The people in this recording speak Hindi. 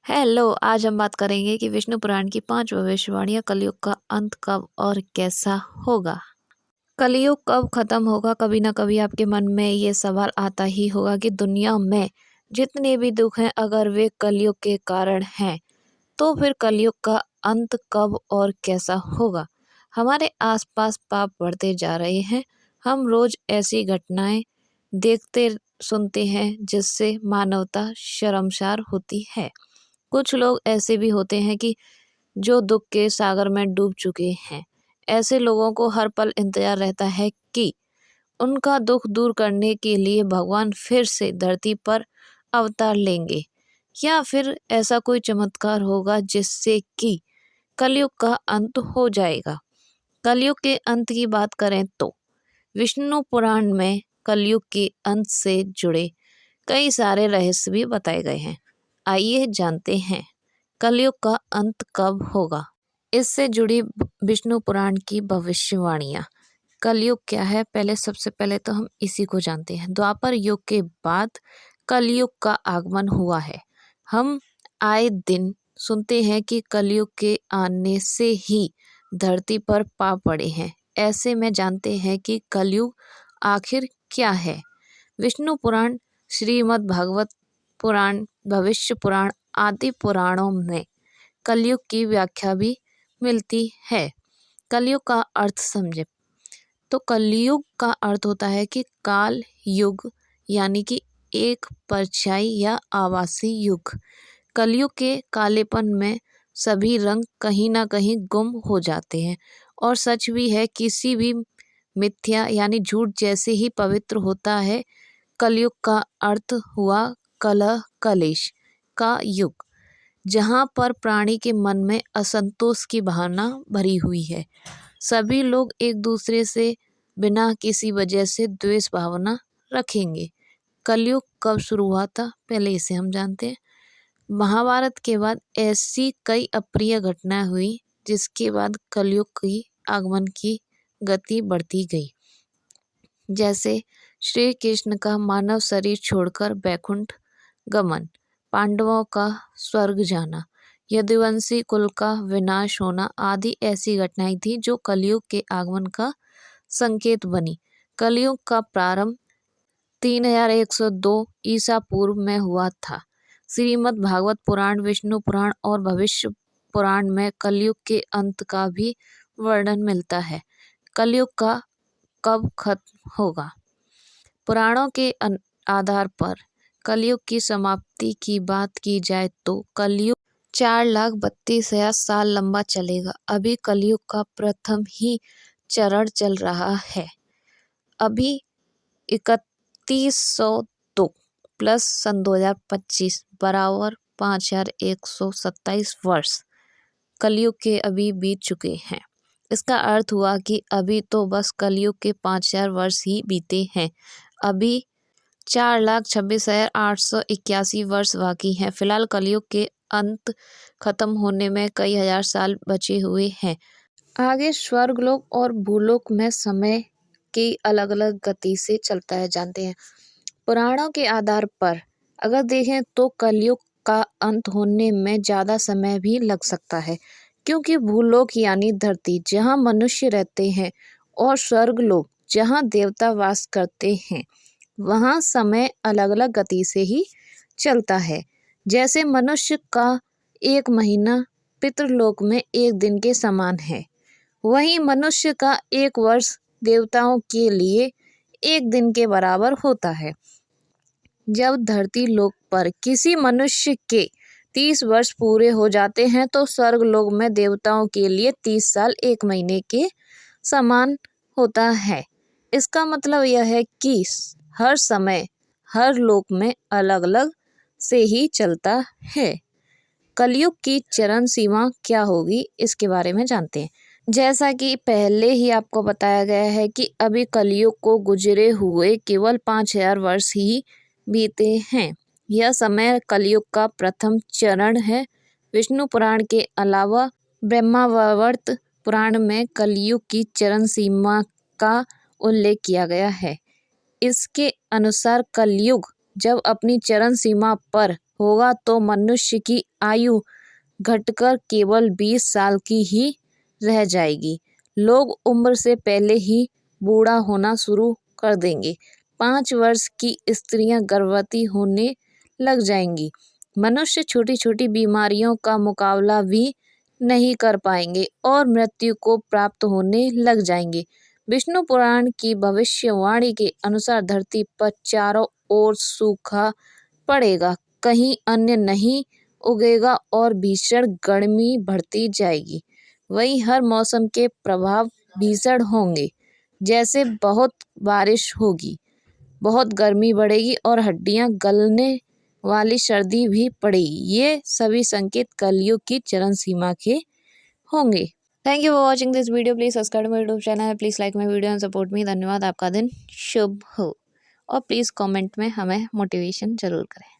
हेलो, आज हम बात करेंगे कि विष्णु पुराण की 5 भविष्यवाणियाँ कलयुग का अंत कब और कैसा होगा। कलयुग कब खत्म होगा? कभी ना कभी आपके मन में ये सवाल आता ही होगा कि दुनिया में जितने भी दुख हैं अगर वे कलयुग के कारण हैं, तो फिर कलयुग का अंत कब और कैसा होगा? हमारे आसपास पाप बढ़ते जा रहे हैं। हम रोज ऐसी घटनाएं देखते सुनते हैं जिससे मानवता शर्मसार होती है। कुछ लोग ऐसे भी होते हैं कि जो दुख के सागर में डूब चुके हैं। ऐसे लोगों को हर पल इंतजार रहता है कि उनका दुख दूर करने के लिए भगवान फिर से धरती पर अवतार लेंगे या फिर ऐसा कोई चमत्कार होगा जिससे कि कलयुग का अंत हो जाएगा। कलयुग के अंत की बात करें तो विष्णु पुराण में कलयुग के अंत से जुड़े कई सारे रहस्य भी बताए गए हैं। आइए जानते हैं कलयुग का अंत कब होगा। इससे जुड़ी विष्णु पुराण की भविष्यवाणियाँ। कलयुग क्या है? सबसे पहले तो हम इसी को जानते हैं। द्वापर युग के बाद कलयुग का आगमन हुआ है। हम आए दिन सुनते हैं कि कलयुग के आने से ही धरती पर पाप पड़े हैं। ऐसे में जानते हैं कि कलयुग आखिर क्या है। विष्णु पुराण, श्रीमद् भागवत पुराण, भविष्य पुराण आदि पुराणों में कलयुग की व्याख्या भी मिलती है। कलयुग का अर्थ समझे तो कलयुग का अर्थ होता है कि काल युग, यानी कि एक परछाई या आभासी युग। कलयुग के कालेपन में सभी रंग कहीं ना कहीं गुम हो जाते हैं और सच भी है, किसी भी मिथ्या यानी झूठ जैसे ही पवित्र होता है। कलयुग का अर्थ हुआ कलह कलेश का युग, जहाँ पर प्राणी के मन में असंतोष की भावना भरी हुई है। सभी लोग एक दूसरे से बिना किसी वजह से द्वेष भावना रखेंगे। कलयुग कब शुरू हुआ था? पहले इसे हम जानते हैं। महाभारत के बाद ऐसी कई अप्रिय घटनाएं हुई जिसके बाद कलयुग की आगमन की गति बढ़ती गई। जैसे श्री कृष्ण का मानव शरीर छोड़कर बैकुंठ गमन, पांडवों का स्वर्ग जाना, यदुवंशी कुल का विनाश होना आदि ऐसी घटनाएं थी जो कलयुग के आगमन का संकेत बनी। कलयुग का प्रारंभ 3102 ईसा पूर्व में हुआ था। श्रीमद् भागवत पुराण, विष्णु पुराण और भविष्य पुराण में कलयुग के अंत का भी वर्णन मिलता है। कलयुग का कब खत्म होगा? पुराणों के आधार पर कलयुग की समाप्ति की बात की जाए तो कलयुग 4,32,000 साल लंबा चलेगा। अभी कलयुग का प्रथम ही चरण चल रहा है। अभी 3102 प्लस सन 2025 बराबर 5,127 वर्ष कलयुग के अभी बीत चुके हैं। इसका अर्थ हुआ कि अभी तो बस कलयुग के 5,000 वर्ष ही बीते हैं। अभी 4,26,881 वर्ष बाकी हैं। फिलहाल कलयुग के अंत खत्म होने में कई हजार साल बचे हुए हैं। आगे स्वर्गलोक और भूलोक में समय की अलग अलग गति से चलता है, जानते हैं। पुराणों के आधार पर अगर देखें तो कलयुग का अंत होने में ज़्यादा समय भी लग सकता है, क्योंकि भूलोक यानी धरती जहाँ मनुष्य रहते हैं और स्वर्गलोक जहाँ देवता वास करते हैं, वहाँ समय अलग अलग गति से ही चलता है। जैसे मनुष्य का 1 महीना पितृलोक में 1 दिन के समान है, वहीं मनुष्य का 1 वर्ष देवताओं के लिए 1 दिन के बराबर होता है। जब धरती लोक पर किसी मनुष्य के 30 वर्ष पूरे हो जाते हैं तो स्वर्गलोक में देवताओं के लिए 30 साल 1 महीने के समान होता है। इसका मतलब यह है कि हर समय हर लोक में अलग अलग से ही चलता है। कलयुग की चरण सीमा क्या होगी, इसके बारे में जानते हैं। जैसा कि पहले ही आपको बताया गया है कि अभी कलयुग को गुजरे हुए केवल 5,000 वर्ष ही बीते हैं। यह समय कलयुग का प्रथम चरण है। विष्णु पुराण के अलावा ब्रह्मावर्त पुराण में कलयुग की चरण सीमा का उल्लेख किया गया है। इसके अनुसार कलयुग जब अपनी चरण सीमा पर होगा तो मनुष्य की आयु घटकर केवल 20 साल की ही रह जाएगी। लोग उम्र से पहले ही बूढ़ा होना शुरू कर देंगे। 5 वर्ष की स्त्रियां गर्भवती होने लग जाएंगी। मनुष्य छोटी छोटी बीमारियों का मुकाबला भी नहीं कर पाएंगे और मृत्यु को प्राप्त होने लग जाएंगे। विष्णु पुराण की भविष्यवाणी के अनुसार धरती पर चारों ओर सूखा पड़ेगा, कहीं अन्न नहीं उगेगा और भीषण गर्मी बढ़ती जाएगी। वही हर मौसम के प्रभाव भीषण होंगे, जैसे बहुत बारिश होगी, बहुत गर्मी बढ़ेगी और हड्डियां गलने वाली सर्दी भी पड़ेगी। ये सभी संकेत कलयुग की चरम सीमा के होंगे। Thank you for watching this video. Please subscribe my YouTube channel, please like my video and support me. धन्यवाद। आपका दिन शुभ हो और प्लीज़ कमेंट में हमें मोटिवेशन ज़रूर करें।